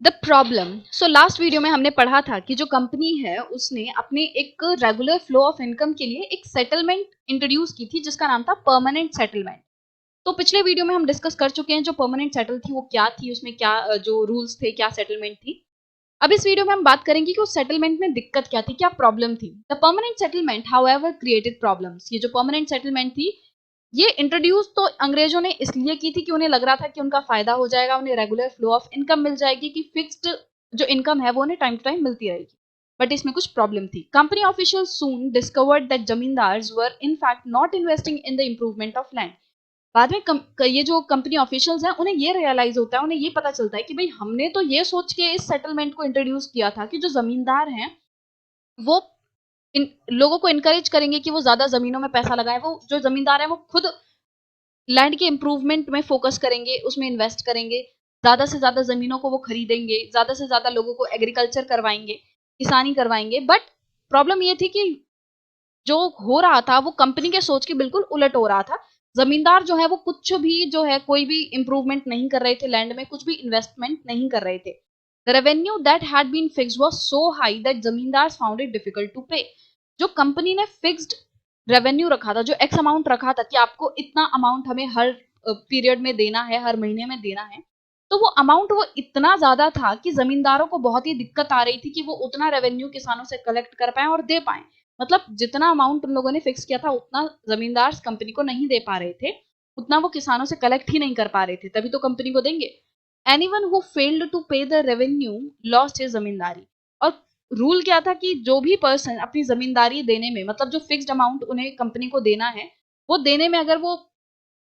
The problem. So last video में हमने पढ़ा था कि जो कंपनी है उसने अपने एक रेगुलर फ्लो ऑफ इनकम के लिए एक सेटलमेंट इंट्रोड्यूस की थी जिसका नाम था परमानेंट सेटलमेंट। तो पिछले वीडियो में हम डिस्कस कर चुके हैं जो परमानेंट सेटल थी वो क्या थी, उसमें क्या जो रूल्स थे, क्या सेटलमेंट थी। अब इस वीडियो में हम बात करेंगे कि उस सेटलमेंट में दिक्कत क्या थी, क्या प्रॉब्लम थी। The permanent settlement however created problems. ये जो परमानेंट सेटलमेंट थी ये इंट्रोड्यूस तो अंग्रेजों ने इसलिए की थी कि उन्हें लग रहा था कि उनका फायदा हो जाएगा, उन्हें रेगुलर फ्लो ऑफ इनकम मिल जाएगी, कि फिक्स्ड जो इनकम है वो उन्हें टाइम टू टाइम मिलती रहेगी। बट इसमें कुछ प्रॉब्लम थी। Company official soon discovered that zamindars were in fact not investing in the improvement of land. बाद में ये जो कंपनी ऑफिशियल्स हैं उन्हें ये रियलाइज होता है, उन्हें ये पता चलता है कि भाई हमने तो ये सोच के इस सेटलमेंट को इंट्रोड्यूस किया था कि जो जमींदार हैं वो इन लोगों को इनकरेज करेंगे कि वो ज्यादा जमीनों में पैसा लगाएं। वो जो जमींदार है वो खुद लैंड के इंप्रूवमेंट में फोकस करेंगे, उसमें इन्वेस्ट करेंगे, ज्यादा से ज्यादा जमीनों को वो खरीदेंगे, ज्यादा से ज्यादा लोगों को एग्रीकल्चर करवाएंगे, किसानी करवाएंगे। बट प्रॉब्लम ये थी कि जो हो रहा था वो कंपनी के सोच के बिल्कुल उलट हो रहा था। जमींदार जो है वो कुछ भी जो है कोई भी इंप्रूवमेंट नहीं कर रहे थे, लैंड में कुछ भी इन्वेस्टमेंट नहीं कर रहे थे। The revenue that had been fixed was so high that zamindar found it difficult to pay. जो कंपनी ने फिक्स्ड रेवेन्यू रखा था, जो एक्स अमाउंट रखा था कि आपको इतना अमाउंट हमें हर पीरियड में देना है, हर महीने में देना है, तो वो अमाउंट वो इतना ज्यादा था कि जमींदारों को बहुत ही दिक्कत आ रही थी कि वो उतना रेवेन्यू किसानों से कलेक्ट कर पाए और दे पाए। मतलब जितना अमाउंट उन लोगों ने फिक्स किया था उतना जमींदार कंपनी को नहीं दे पा रहे थे, उतना वो किसानों से कलेक्ट ही नहीं कर पा रहे थे, तभी तो कंपनी को देंगे। Anyone who failed to pay the revenue lost his जमींदारी। और रूल क्या था कि जो भी पर्सन अपनी जमींदारी देने में, मतलब जो फिक्स्ड अमाउंट उन्हें कंपनी को देना है वो देने में अगर वो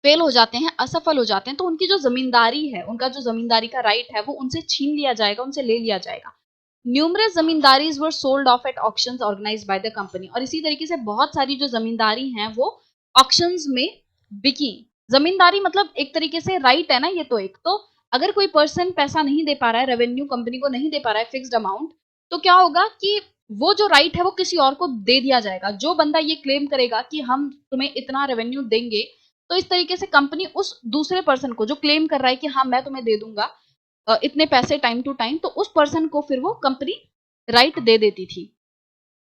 फेल हो जाते हैं, असफल हो जाते हैं, तो उनकी जो जमींदारी है, उनका जो जमींदारी का राइट है वो उनसे छीन लिया जाएगा, उनसे ले लिया जाएगा। Numerous zamindaris were sold off at auctions organised by the company. और इसी तरीके से बहुत सारी जो जमींदारी हैं वो ऑक्शंस में बिकी। जमींदारी मतलब एक तरीके से राइट है ना, ये तो एक तो अगर कोई पर्सन पैसा नहीं दे पा रहा है, रेवेन्यू कंपनी को नहीं दे पा रहा है फिक्स्ड अमाउंट, तो क्या होगा कि वो जो राइट है वो किसी और को दे दिया जाएगा। जो बंदा ये क्लेम करेगा कि हम तुम्हें इतना रेवेन्यू देंगे, तो इस तरीके से कंपनी उस दूसरे पर्सन को जो क्लेम कर रहा है कि हाँ मैं तुम्हें दे दूंगा इतने पैसे टाइम टू टाइम, तो उस पर्सन को फिर वो कंपनी राइट दे देती थी।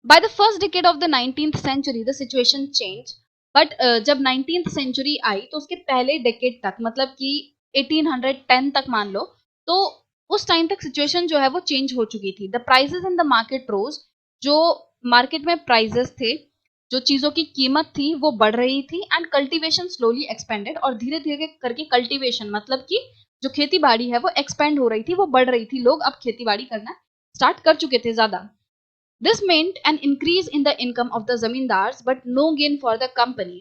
By the first decade of the 19th century the situation change. But जब 19th सेंचुरी आई तो उसके पहले डेकेड तक, मतलब कि 1810 तक मान लो, तो उस टाइम तक सिचुएशन जो है वो चेंज हो चुकी थी। The prices in the market rose. जो मार्केट में प्राइसेस थे, जो चीजों की कीमत थी वो बढ़ रही थी। And cultivation slowly expanded. और धीरे धीरे करके कल्टीवेशन मतलब कि जो खेती बाड़ी है वो एक्सपेंड हो रही थी, वो बढ़ रही थी। लोग अब खेती बाड़ी करना स्टार्ट कर चुके थे ज्यादा। This meant an increase in the income of the zamindars but no gain for the company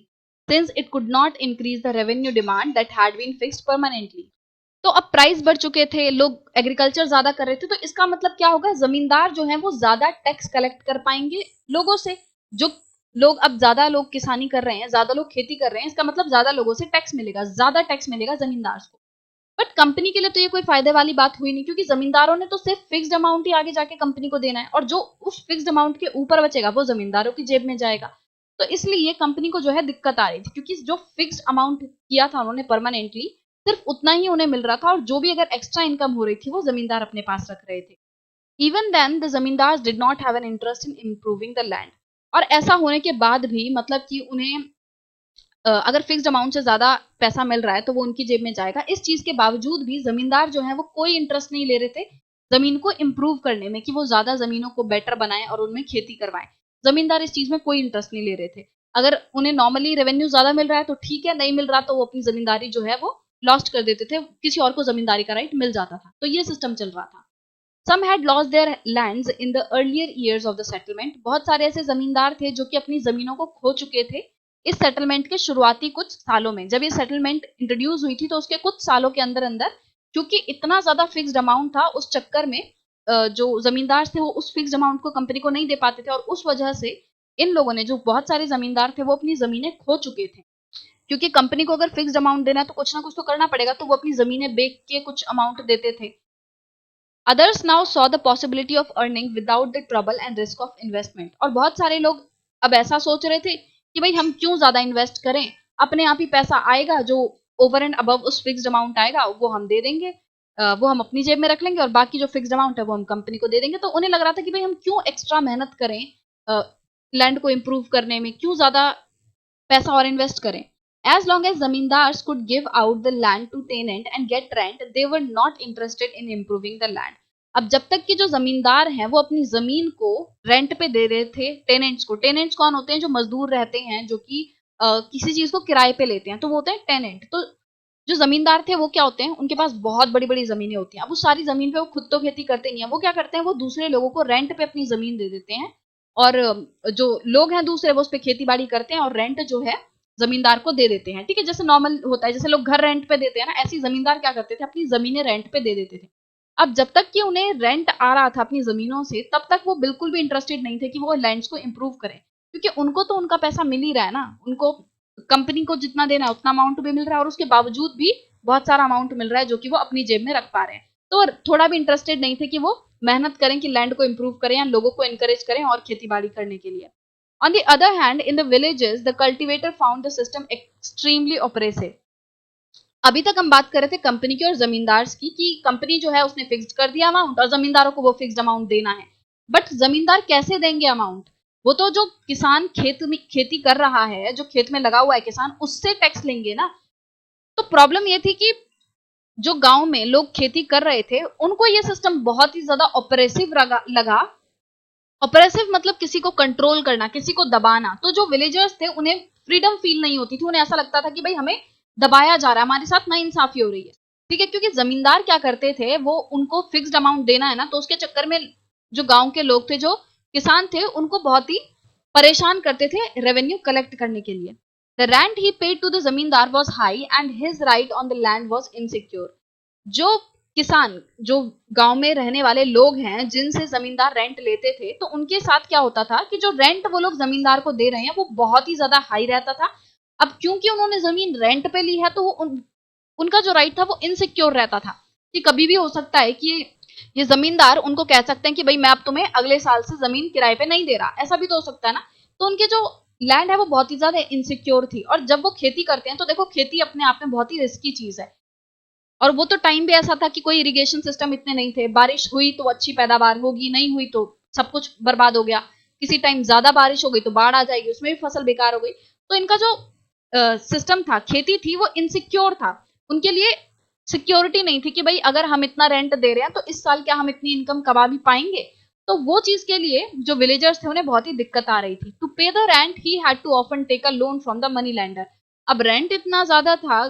since it could not increase the revenue demand that had been fixed permanently. तो अब प्राइस बढ़ चुके थे, लोग एग्रीकल्चर ज्यादा कर रहे थे, तो इसका मतलब क्या होगा, जमींदार जो है वो ज्यादा टैक्स कलेक्ट कर पाएंगे लोगों से। जो लोग अब ज्यादा लोग किसानी कर रहे हैं, ज्यादा लोग खेती कर रहे हैं, इसका मतलब ज्यादा लोगों से टैक्स मिलेगा, ज्यादा टैक्स मिलेगा जमींदार को। बट कंपनी के लिए तो ये कोई फायदे वाली बात हुई नहीं, क्योंकि जमींदारों ने तो सिर्फ फिक्स्ड अमाउंट ही आगे जाके कंपनी को देना है, और जो उस फिक्स्ड अमाउंट के ऊपर बचेगा वो जमींदारों की जेब में जाएगा। तो इसलिए कंपनी को जो है दिक्कत आ रही थी, क्योंकि जो फिक्स्ड अमाउंट किया था उन्होंने परमानेंटली, सिर्फ उतना ही उन्हें मिल रहा था, और जो भी अगर एक्स्ट्रा इनकम हो रही थी वो जमींदार अपने पास रख रहे थे। इवन देन द जमींदार did not have an interest in improving the land. और ऐसा होने के बाद भी, मतलब कि उन्हें अगर फिक्स्ड अमाउंट से ज्यादा पैसा मिल रहा है तो वो उनकी जेब में जाएगा। इस चीज के बावजूद भी जमींदार जो है वो कोई इंटरेस्ट नहीं ले रहे थे जमीन को इम्प्रूव करने में, कि वो ज्यादा जमीनों को बेटर बनाएं और उनमें खेती करवाएं। जमींदार इस चीज में कोई इंटरेस्ट नहीं ले रहे थे। अगर उन्हें नॉर्मली रेवेन्यू ज्यादा मिल रहा है तो ठीक है, नहीं मिल रहा तो वो अपनी जमींदारी जो है वो लॉस्ट कर देते थे, किसी और को जमींदारी का राइट मिल जाता था। तो ये सिस्टम चल रहा था। Some had lost their lands in the earlier years of the settlement. बहुत सारे ऐसे जमींदार थे जो कि अपनी जमीनों को खो चुके थे इस सेटलमेंट के शुरुआती कुछ सालों में। जब ये सेटलमेंट इंट्रोड्यूस हुई थी तो उसके कुछ सालों के अंदर अंदर, क्योंकि इतना ज्यादा फिक्स्ड अमाउंट था, उस चक्कर में जो जमींदार थे वो उस फिक्स्ड अमाउंट को कंपनी को नहीं दे पाते थे, और उस वजह से इन लोगों ने, जो बहुत सारे जमींदार थे, वो अपनी जमीनें खो चुके थे। क्योंकि कंपनी को अगर फिक्स्ड अमाउंट देना है तो कुछ ना कुछ तो करना पड़ेगा, तो वो अपनी जमीनें बेच के कुछ अमाउंट देते थे। Others now saw the possibility of earning without the trouble and risk of investment। और बहुत सारे लोग अब ऐसा सोच रहे थे कि भाई हम क्यों ज्यादा इन्वेस्ट करें, अपने आप ही पैसा आएगा, जो ओवर एंड अबव उस फिक्स्ड अमाउंट आएगा वो हम दे देंगे, वो हम अपनी जेब में रख लेंगे और बाकी जो फिक्स्ड अमाउंट है वो हम कंपनी को दे देंगे। तो उन्हें लग रहा था कि भाई हम क्यों एक्स्ट्रा मेहनत करें लैंड को इम्प्रूव करने में, क्यों ज़्यादा पैसा और इन्वेस्ट करें। As long as zamindars could give out the land to tenant and get rent, they were not interested in improving the land. अब जब तक कि जो जमींदार हैं वो अपनी जमीन को रेंट पे दे रहे थे टेनेंट्स को। टेनेंट्स कौन होते हैं? जो मजदूर रहते हैं, जो कि किसी चीज को किराए पे लेते हैं, तो वो होते हैं टेनेंट। तो जो जमींदार थे वो क्या होते हैं? उनके पास बहुत बड़ी बड़ी जमीनें होती हैं। अब उस सारी जमीन पे वो खुद तो खेती करते नहीं है, वो क्या करते हैं? वो दूसरे लोगों को रेंट पे अपनी जमीन दे देते हैं और जो लोग हैं दूसरे वो उस पर खेती बाड़ी करते हैं और रेंट जो है जमींदार को दे देते हैं। ठीक है, जैसे नॉर्मल होता है, जैसे लोग घर रेंट पे देते हैं ना, ऐसी जमींदार क्या करते थे? अपनी जमीनें रेंट पे दे देते थे। अब जब तक कि उन्हें रेंट आ रहा था अपनी जमीनों से, तब तक वो बिल्कुल भी इंटरेस्टेड नहीं थे कि वो लैंड्स को इम्प्रूव करें, क्योंकि उनको तो उनका पैसा मिल ही रहा है ना। उनको कंपनी को जितना देना है उतना अमाउंट भी मिल रहा है और उसके बावजूद भी बहुत सारा अमाउंट मिल रहा है जो कि वो अपनी जेब में रख पा रहे हैं। तो थोड़ा भी इंटरेस्टेड नहीं थे कि वो मेहनत करें कि लैंड को इम्प्रूव करें या लोगों को एनकरेज करें और खेती बाड़ी करने के लिए। On the other hand, in the villages, the cultivator found the system extremely oppressive. अभी तक हम बात कर रहे थे कंपनी की और जमींदार की, कि कंपनी जो है उसने फिक्स्ड कर दिया अमाउंट और जमींदारों को वो फिक्स्ड अमाउंट देना है। बट जमींदार कैसे देंगे अमाउंट? वो तो जो किसान खेत में खेती कर रहा है, जो खेत में लगा हुआ है किसान, उससे टैक्स लेंगे ना। तो प्रॉब्लम ये थी कि जो गांव में लोग खेती कर रहे थे उनको ये सिस्टम बहुत ही ज्यादा ऑपरेसिव लगा। ऑपरेसिव मतलब किसी को कंट्रोल करना, किसी को दबाना। तो जो विलेजर्स थे उन्हें फ्रीडम फील नहीं होती थी, उन्हें ऐसा लगता था कि भाई हमें दबाया जा रहा है, हमारे साथ नाइंसाफी हो रही है। ठीक है, क्योंकि जमींदार क्या करते थे, वो उनको फिक्स्ड अमाउंट देना है ना, तो उसके चक्कर में जो गांव के लोग थे, जो किसान थे, उनको बहुत ही परेशान करते थे रेवेन्यू कलेक्ट करने के लिए। The rent he paid to the zamindar was high and his right on the land was insecure. जो किसान, जो गांव में रहने वाले लोग हैं जिनसे जमींदार रेंट लेते थे, तो उनके साथ क्या होता था कि जो रेंट वो लोग जमींदार को दे रहे हैं वो बहुत ही ज्यादा हाई रहता था। अब क्योंकि उन्होंने जमीन रेंट पे ली है तो उनका जो राइट था वो इनसिक्योर रहता था, कि कभी भी हो सकता है कि ये जमींदार उनको कह सकते हैं कि भाई मैं अब तुम्हें अगले साल से जमीन किराए पे नहीं दे रहा, ऐसा भी तो हो सकता है ना। तो उनके जो लैंड है वो बहुत ही ज्यादा इनसिक्योर थी। और जब वो खेती करते हैं तो देखो, खेती अपने आप में बहुत ही रिस्की चीज है। और वो तो टाइम भी ऐसा था कि कोई इरिगेशन सिस्टम इतने नहीं थे, बारिश हुई तो अच्छी पैदावार होगी, नहीं हुई तो सब कुछ बर्बाद हो गया। किसी टाइम ज्यादा बारिश हो गई तो बाढ़ आ जाएगी, उसमें भी फसल बेकार हो गई। तो इनका जो सिस्टम था, खेती थी, वो इनसिक्योर था। उनके लिए सिक्योरिटी नहीं थी कि भाई अगर हम इतना रेंट दे रहे हैं तो इस साल क्या हम इतनी इनकम कमा भी पाएंगे। तो वो चीज के लिए जो विलेजर्स थे उन्हें बहुत ही दिक्कत आ रही थी। To pay the rent he had to often take a loan from the money lender. अब रेंट इतना ज्यादा था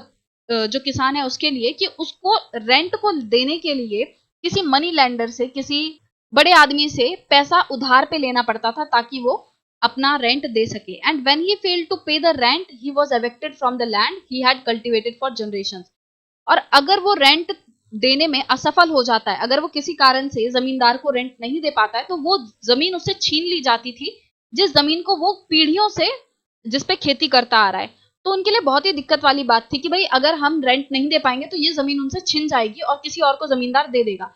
जो किसान है उसके लिए, कि उसको रेंट को देने के लिए किसी मनी लैंडर से, किसी बड़े आदमी से पैसा उधार पे लेना पड़ता था ताकि वो अपना रेंट दे सके। And when he failed to pay the rent he was evicted from the land he had cultivated for generations. और अगर वो रेंट देने में असफल हो जाता है, अगर वो किसी कारण से जमींदार को रेंट नहीं दे पाता है, तो वो जमीन उससे छीन ली जाती थी, जिस जमीन को वो पीढ़ियों से जिसपे खेती करता आ रहा है। तो उनके लिए बहुत ही दिक्कत वाली बात थी कि भाई अगर हम रेंट नहीं दे पाएंगे तो ये जमीन उनसे छिन जाएगी और किसी और को जमींदार दे देगा।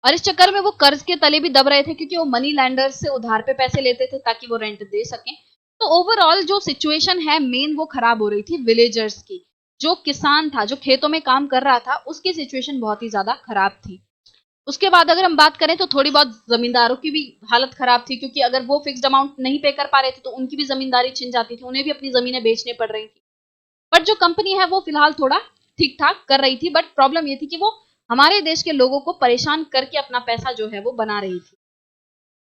और इस चक्कर में वो कर्ज के तले भी दब रहे थे, क्योंकि वो मनी लैंडर्स से उधार पे पैसे लेते थे ताकि वो रेंट दे सकें। तो ओवरऑल जो सिचुएशन है मेन, वो खराब हो रही थी विलेजर्स की। जो किसान था, जो खेतों में काम कर रहा था, उसकी सिचुएशन बहुत ही ज्यादा खराब थी। उसके बाद अगर हम बात करें तो थोड़ी बहुत जमींदारों की भी हालत खराब थी, क्योंकि अगर वो फिक्स्ड अमाउंट नहीं पे कर पा रहे थे तो उनकी भी जमींदारी छिन जाती थी, उन्हें भी अपनी जमीनें बेचने पड़ रही थी। बट जो कंपनी है वो फिलहाल थोड़ा ठीक ठाक कर रही थी। बट प्रॉब्लम ये थी कि वो हमारे देश के लोगों को परेशान करके अपना पैसा जो है वो बना रही थी।